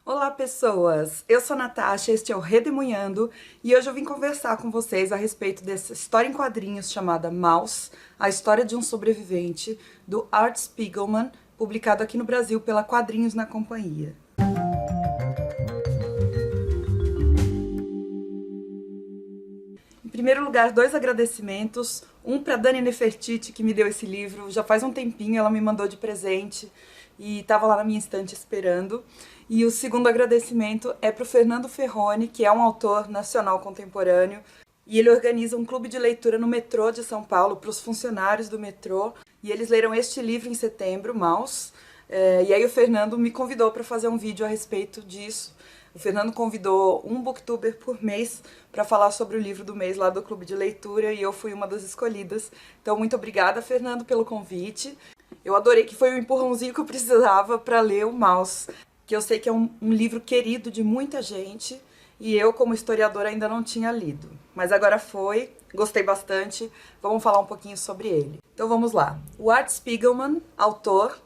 Olá, pessoas! Eu sou a Natasha, este é o Redemunhando e hoje eu vim conversar com vocês a respeito dessa história em quadrinhos chamada Maus, a história de um sobrevivente, do Art Spiegelman, publicado aqui no Brasil pela Quadrinhos na Companhia. Em primeiro lugar, dois agradecimentos. Um para Dani Nefertiti, que me deu esse livro. Já faz um tempinho, ela me mandou de presente e estava lá na minha estante esperando. E o segundo agradecimento é para o Fernando Ferroni, que é um autor nacional contemporâneo. E ele organiza um clube de leitura no metrô de São Paulo para os funcionários do metrô. E eles leram este livro em setembro, Maus. E aí o Fernando me convidou para fazer um vídeo a respeito disso. O Fernando convidou um booktuber por mês para falar sobre o livro do mês lá do clube de leitura e eu fui uma das escolhidas. Então, muito obrigada, Fernando, pelo convite. Eu adorei, que foi o empurrãozinho que eu precisava para ler o Maus, que eu sei que é um livro querido de muita gente e eu, como historiadora, ainda não tinha lido. Mas agora foi, gostei bastante, vamos falar um pouquinho sobre ele. Então vamos lá. O Art Spiegelman, autor,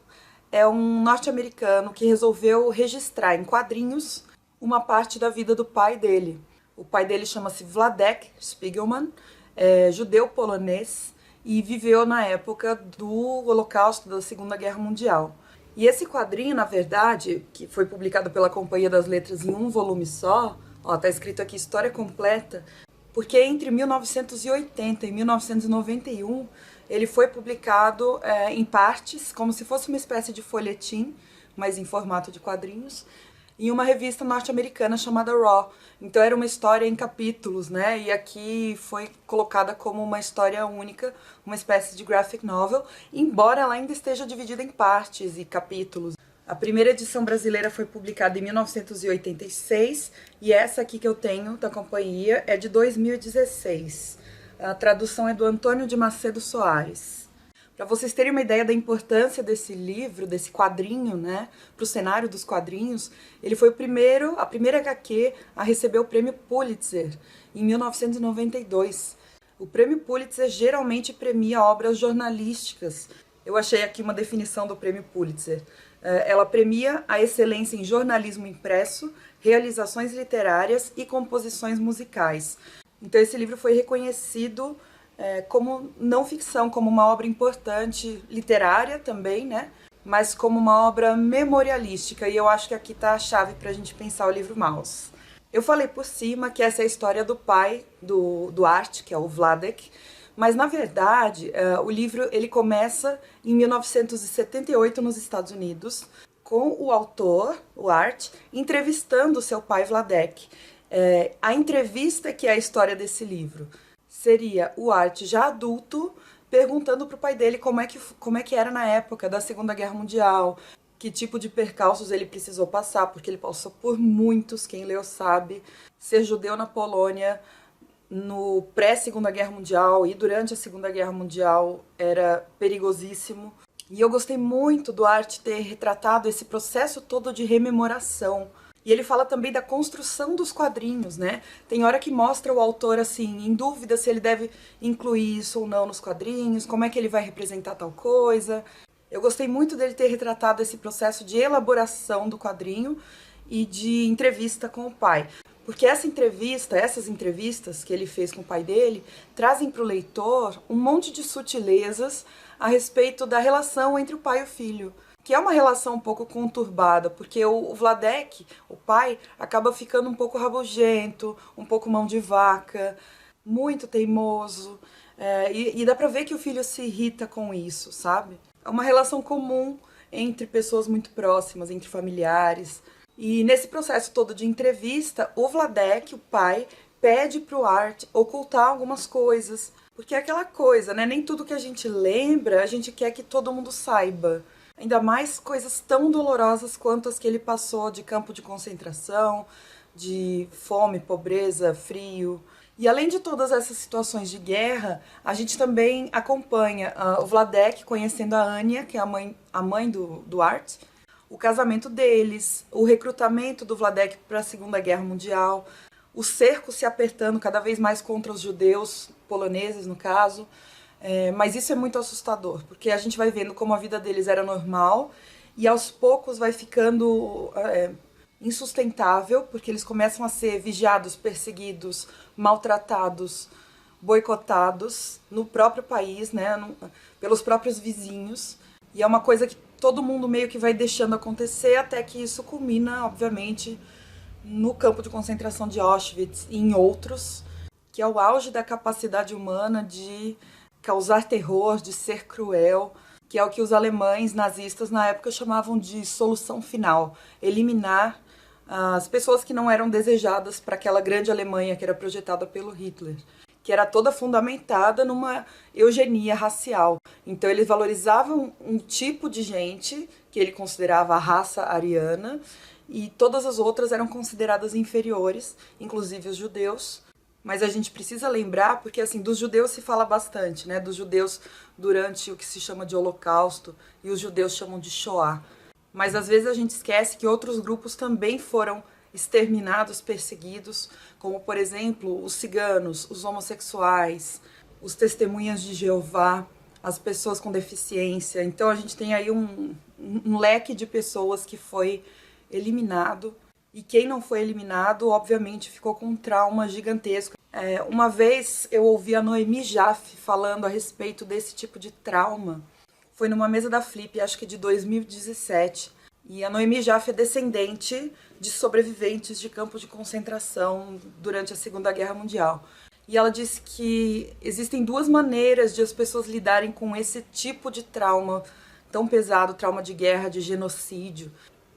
é um norte-americano que resolveu registrar em quadrinhos uma parte da vida do pai dele. O pai dele chama-se Wladek Spiegelman, é judeu-polonês e viveu na época do Holocausto, da Segunda Guerra Mundial. E esse quadrinho, na verdade, que foi publicado pela Companhia das Letras em um volume só, ó, tá escrito aqui História Completa, porque entre 1980 e 1991 ele foi publicado em partes, como se fosse uma espécie de folhetim, mas em formato de quadrinhos, em uma revista norte-americana chamada Raw. Então era uma história em capítulos, né? E aqui foi colocada como uma história única, uma espécie de graphic novel, embora ela ainda esteja dividida em partes e capítulos. A primeira edição brasileira foi publicada em 1986 e essa aqui que eu tenho da companhia é de 2016. A tradução é do Antônio de Macedo Soares. Para vocês terem uma ideia da importância desse livro, desse quadrinho, né, para o cenário dos quadrinhos, ele foi a primeira HQ a receber o prêmio Pulitzer em 1992. O prêmio Pulitzer geralmente premia obras jornalísticas. Eu achei aqui uma definição do prêmio Pulitzer. Ela premia a excelência em jornalismo impresso, realizações literárias e composições musicais. Então esse livro foi reconhecido como não ficção, como uma obra importante, literária também, né? Mas como uma obra memorialística, e eu acho que aqui está a chave para a gente pensar o livro Maus. Eu falei por cima que essa é a história do pai do Art, que é o Wladek, mas na verdade o livro ele começa em 1978 nos Estados Unidos, com o autor, o Art, entrevistando seu pai Wladek. A entrevista que é a história desse livro seria o Art já adulto perguntando para o pai dele como é que era na época da Segunda Guerra Mundial, que tipo de percalços ele precisou passar, porque ele passou por muitos, quem leu sabe. Ser judeu na Polônia no pré-Segunda Guerra Mundial e durante a Segunda Guerra Mundial era perigosíssimo. E eu gostei muito do Art ter retratado esse processo todo de rememoração. E ele fala também da construção dos quadrinhos, né? Tem hora que mostra o autor, assim, em dúvida se ele deve incluir isso ou não nos quadrinhos, como é que ele vai representar tal coisa. Eu gostei muito dele ter retratado esse processo de elaboração do quadrinho e de entrevista com o pai. Porque essas entrevistas que ele fez com o pai dele, trazem para o leitor um monte de sutilezas a respeito da relação entre o pai e o filho, que é uma relação um pouco conturbada, porque o Wladek, o pai, acaba ficando um pouco rabugento, um pouco mão de vaca, muito teimoso, e dá pra ver que o filho se irrita com isso, sabe? É uma relação comum entre pessoas muito próximas, entre familiares. E nesse processo todo de entrevista, o Wladek, o pai, pede pro Art ocultar algumas coisas, porque é aquela coisa, né? Nem tudo que a gente lembra, a gente quer que todo mundo saiba. Ainda mais coisas tão dolorosas quanto as que ele passou de campo de concentração, de fome, pobreza, frio. E além de todas essas situações de guerra, a gente também acompanha o Wladek conhecendo a Anya, que é a mãe do Art, o casamento deles, o recrutamento do Wladek para a Segunda Guerra Mundial, o cerco se apertando cada vez mais contra os judeus, poloneses no caso. Mas isso é muito assustador, porque a gente vai vendo como a vida deles era normal e aos poucos vai ficando insustentável, porque eles começam a ser vigiados, perseguidos, maltratados, boicotados no próprio país, né, pelos próprios vizinhos. E é uma coisa que todo mundo meio que vai deixando acontecer até que isso culmina, obviamente, no campo de concentração de Auschwitz e em outros, que é o auge da capacidade humana de causar terror, de ser cruel, que é o que os alemães nazistas na época chamavam de solução final, eliminar as pessoas que não eram desejadas para aquela grande Alemanha que era projetada pelo Hitler, que era toda fundamentada numa eugenia racial. Então eles valorizavam um tipo de gente que ele considerava a raça ariana e todas as outras eram consideradas inferiores, inclusive os judeus. Mas a gente precisa lembrar, porque assim, dos judeus se fala bastante, né? Dos judeus durante o que se chama de Holocausto e os judeus chamam de Shoah. Mas às vezes a gente esquece que outros grupos também foram exterminados, perseguidos, como por exemplo os ciganos, os homossexuais, os testemunhas de Jeová, as pessoas com deficiência. Então a gente tem aí um leque de pessoas que foi eliminado. E quem não foi eliminado, obviamente, ficou com um trauma gigantesco. Uma vez eu ouvi a Noemi Jaffe falando a respeito desse tipo de trauma. Foi numa mesa da Flip, acho que de 2017. E a Noemi Jaffe é descendente de sobreviventes de campos de concentração durante a Segunda Guerra Mundial. E ela disse que existem duas maneiras de as pessoas lidarem com esse tipo de trauma tão pesado, trauma de guerra, de genocídio.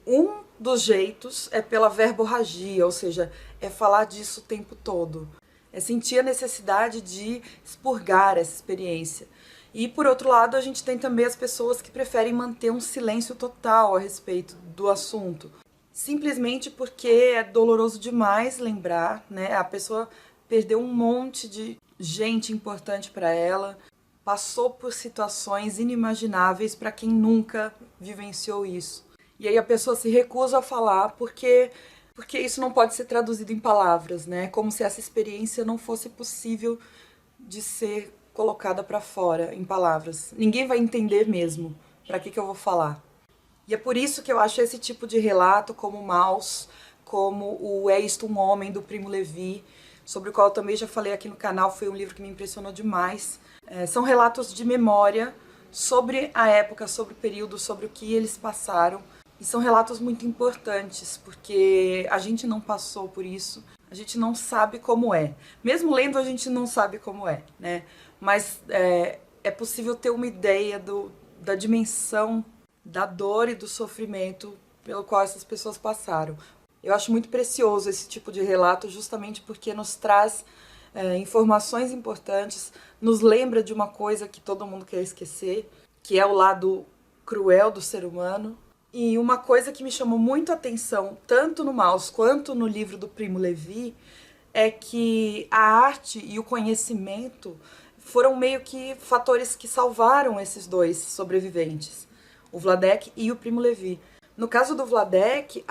Um dos jeitos é pela verborragia, ou seja, é falar disso o tempo todo. É sentir a necessidade de expurgar essa experiência. E, por outro lado, a gente tem também as pessoas que preferem manter um silêncio total a respeito do assunto. Simplesmente porque é doloroso demais lembrar, né? A pessoa perdeu um monte de gente importante para ela, passou por situações inimagináveis para quem nunca vivenciou isso. E aí a pessoa se recusa a falar porque isso não pode ser traduzido em palavras, né? Como se essa experiência não fosse possível de ser colocada para fora em palavras. Ninguém vai entender mesmo para que eu vou falar. E é por isso que eu acho esse tipo de relato, como Maus, como o É Isto um Homem, do Primo Levi, sobre o qual eu também já falei aqui no canal, foi um livro que me impressionou demais. São relatos de memória sobre a época, sobre o período, sobre o que eles passaram. E são relatos muito importantes, porque a gente não passou por isso, a gente não sabe como é. Mesmo lendo, a gente não sabe como é, né? Mas é possível ter uma ideia da dimensão da dor e do sofrimento pelo qual essas pessoas passaram. Eu acho muito precioso esse tipo de relato, justamente porque nos traz informações importantes, nos lembra de uma coisa que todo mundo quer esquecer, que é o lado cruel do ser humano. E uma coisa que me chamou muito a atenção, tanto no Maus quanto no livro do Primo Levi, é que a arte e o conhecimento foram meio que fatores que salvaram esses dois sobreviventes, o Wladek e o Primo Levi. No caso do Wladek,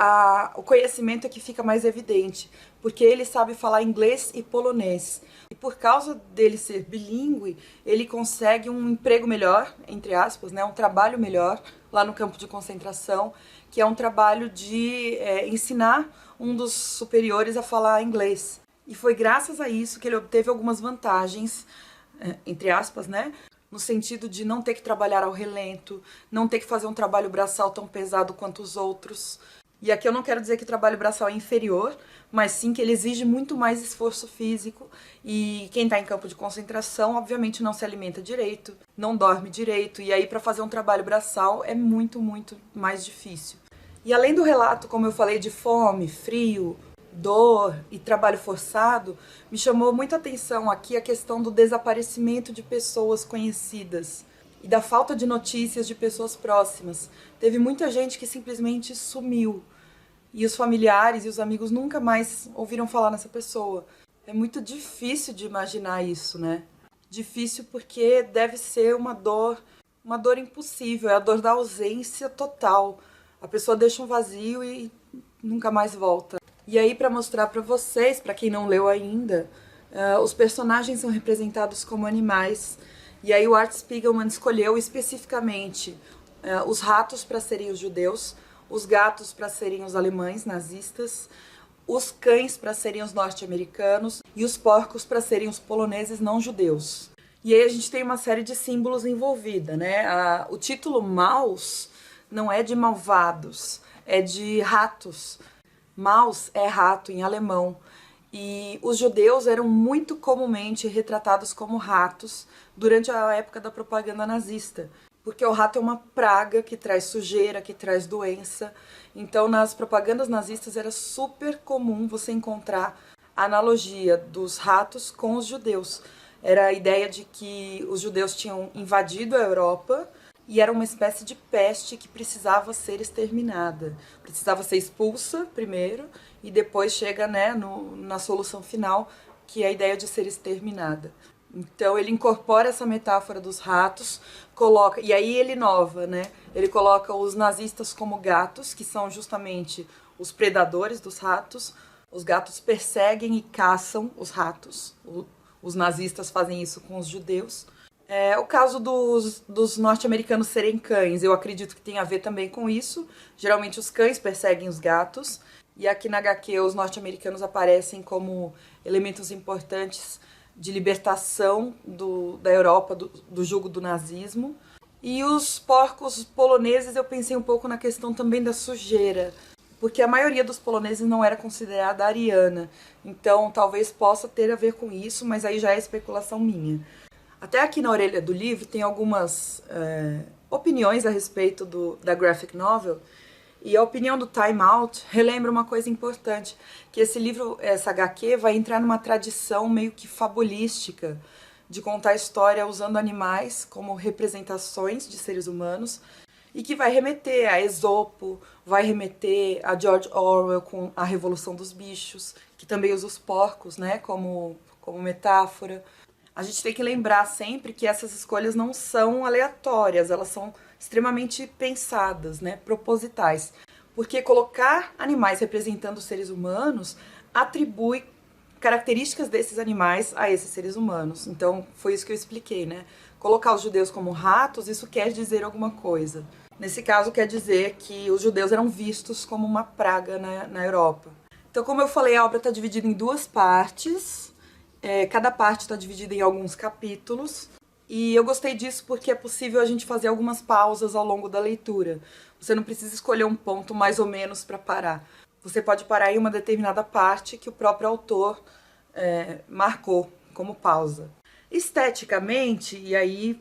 o conhecimento é que fica mais evidente, porque ele sabe falar inglês e polonês. E por causa dele ser bilíngue, ele consegue um emprego melhor, entre aspas, né, um trabalho melhor lá no campo de concentração, que é um trabalho de ensinar um dos superiores a falar inglês. E foi graças a isso que ele obteve algumas vantagens, entre aspas, né? No sentido de não ter que trabalhar ao relento, não ter que fazer um trabalho braçal tão pesado quanto os outros. E aqui eu não quero dizer que o trabalho braçal é inferior, mas sim que ele exige muito mais esforço físico e quem está em campo de concentração, obviamente, não se alimenta direito, não dorme direito, e aí para fazer um trabalho braçal é muito, muito mais difícil. E além do relato, como eu falei, de fome, frio, dor e trabalho forçado, me chamou muita atenção aqui a questão do desaparecimento de pessoas conhecidas e da falta de notícias de pessoas próximas. Teve muita gente que simplesmente sumiu e os familiares e os amigos nunca mais ouviram falar nessa pessoa. É muito difícil de imaginar isso, né? Difícil porque deve ser uma dor impossível, é a dor da ausência total. A pessoa deixa um vazio e nunca mais volta. E aí, para mostrar para vocês, para quem não leu ainda, os personagens são representados como animais. E aí o Art Spiegelman escolheu especificamente os ratos para serem os judeus, os gatos para serem os alemães nazistas, os cães para serem os norte-americanos e os porcos para serem os poloneses não judeus. E aí a gente tem uma série de símbolos envolvida, né? O título Maus não é de malvados, é de ratos. Maus é rato em alemão. E os judeus eram muito comumente retratados como ratos durante a época da propaganda nazista. Porque o rato é uma praga que traz sujeira, que traz doença. Então, nas propagandas nazistas era super comum você encontrar a analogia dos ratos com os judeus. Era a ideia de que os judeus tinham invadido a Europa e era uma espécie de peste que precisava ser exterminada. Precisava ser expulsa primeiro e depois chega, né, na solução final, que é a ideia de ser exterminada. Então ele incorpora essa metáfora dos ratos, coloca, e aí ele inova, né? Ele coloca os nazistas como gatos, que são justamente os predadores dos ratos. Os gatos perseguem e caçam os ratos. Os nazistas fazem isso com os judeus. O caso dos norte-americanos serem cães, eu acredito que tem a ver também com isso. Geralmente os cães perseguem os gatos. E aqui na HQ os norte-americanos aparecem como elementos importantes de libertação da Europa do jugo do nazismo. E os porcos poloneses eu pensei um pouco na questão também da sujeira, porque a maioria dos poloneses não era considerada ariana, então talvez possa ter a ver com isso, mas aí já é especulação minha. Até aqui na orelha do livro tem algumas opiniões a respeito da graphic novel, e a opinião do Time Out relembra uma coisa importante, que esse livro, essa HQ, vai entrar numa tradição meio que fabulística de contar a história usando animais como representações de seres humanos e que vai remeter a Esopo, vai remeter a George Orwell com A Revolução dos Bichos, que também usa os porcos, né, como metáfora. A gente tem que lembrar sempre que essas escolhas não são aleatórias, elas são extremamente pensadas, né, propositais. Porque colocar animais representando seres humanos atribui características desses animais a esses seres humanos. Então, foi isso que eu expliquei, né? Colocar os judeus como ratos, isso quer dizer alguma coisa. Nesse caso, quer dizer que os judeus eram vistos como uma praga na Europa. Então, como eu falei, a obra está dividida em duas partes. Cada parte está dividida em alguns capítulos. E eu gostei disso porque é possível a gente fazer algumas pausas ao longo da leitura. Você não precisa escolher um ponto mais ou menos para parar. Você pode parar em uma determinada parte que o próprio autor marcou como pausa. Esteticamente, e aí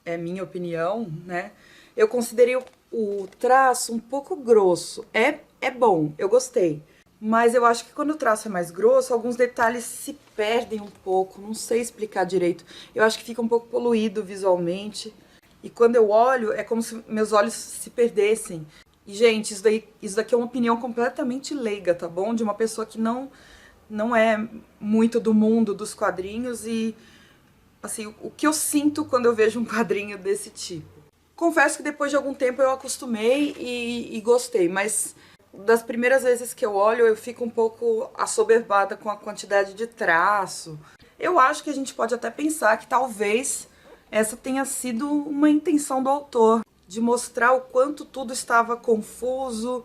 é minha opinião, né? Eu considerei o traço um pouco grosso. É bom, eu gostei. Mas eu acho que quando o traço é mais grosso, alguns detalhes se perdem um pouco. Não sei explicar direito. Eu acho que fica um pouco poluído visualmente. E quando eu olho, é como se meus olhos se perdessem. E, gente, isso daqui é uma opinião completamente leiga, tá bom? De uma pessoa que não é muito do mundo dos quadrinhos e, assim, o que eu sinto quando eu vejo um quadrinho desse tipo. Confesso que depois de algum tempo eu acostumei e gostei, mas das primeiras vezes que eu olho eu fico um pouco assoberbada com a quantidade de traço. Eu acho que a gente pode até pensar que talvez essa tenha sido uma intenção do autor, de mostrar o quanto tudo estava confuso,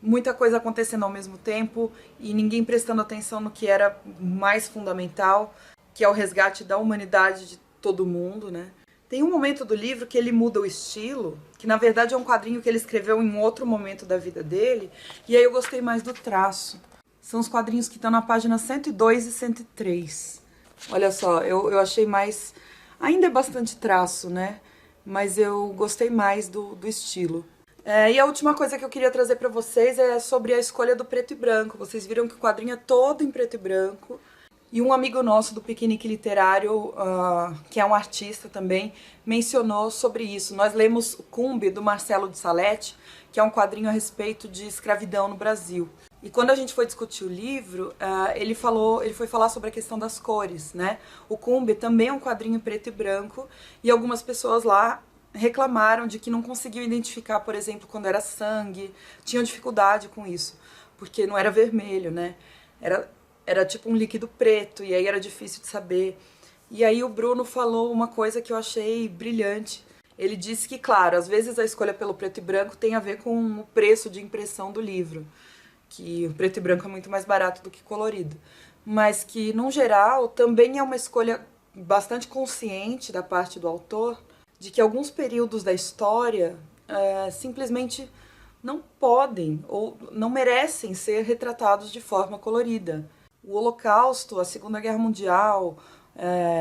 muita coisa acontecendo ao mesmo tempo e ninguém prestando atenção no que era mais fundamental, que é o resgate da humanidade de todo mundo, né? Tem um momento do livro que ele muda o estilo, que na verdade é um quadrinho que ele escreveu em outro momento da vida dele, e aí eu gostei mais do traço. São os quadrinhos que estão na página 102 e 103. Olha só, eu achei mais... Ainda é bastante traço, né? Mas eu gostei mais do estilo. E a última coisa que eu queria trazer pra vocês é sobre a escolha do preto e branco. Vocês viram que o quadrinho é todo em preto e branco. E um amigo nosso do Piquenique Literário, que é um artista também, mencionou sobre isso. Nós lemos o Cumbe, do Marcelo de Salete, que é um quadrinho a respeito de escravidão no Brasil. E quando a gente foi discutir o livro, ele foi falar sobre a questão das cores, né? O Cumbe também é um quadrinho preto e branco, e algumas pessoas lá reclamaram de que não conseguiam identificar, por exemplo, quando era sangue, tinham dificuldade com isso, porque não era vermelho, né? Era tipo um líquido preto, e aí era difícil de saber. E aí o Bruno falou uma coisa que eu achei brilhante. Ele disse que, claro, às vezes a escolha pelo preto e branco tem a ver com o preço de impressão do livro, que o preto e branco é muito mais barato do que colorido, mas que, no geral, também é uma escolha bastante consciente da parte do autor de que alguns períodos da história simplesmente não podem ou não merecem ser retratados de forma colorida. O Holocausto, a Segunda Guerra Mundial,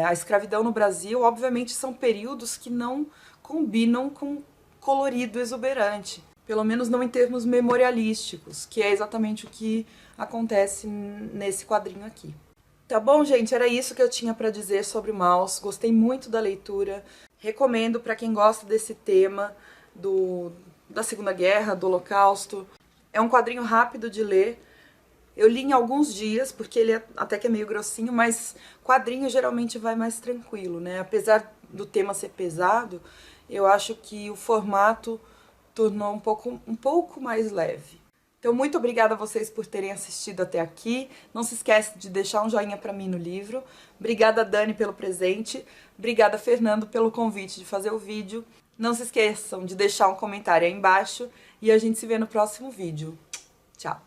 a escravidão no Brasil, obviamente são períodos que não combinam com colorido exuberante, pelo menos não em termos memorialísticos, que é exatamente o que acontece nesse quadrinho aqui. Tá bom, gente? Era isso que eu tinha para dizer sobre Maus. Gostei muito da leitura. Recomendo para quem gosta desse tema da Segunda Guerra, do Holocausto. É um quadrinho rápido de ler. Eu li em alguns dias, porque ele até que é meio grossinho, mas quadrinho geralmente vai mais tranquilo, né? Apesar do tema ser pesado, eu acho que o formato tornou um pouco mais leve. Então, muito obrigada a vocês por terem assistido até aqui. Não se esquece de deixar um joinha pra mim no livro. Obrigada, Dani, pelo presente. Obrigada, Fernando, pelo convite de fazer o vídeo. Não se esqueçam de deixar um comentário aí embaixo e a gente se vê no próximo vídeo. Tchau!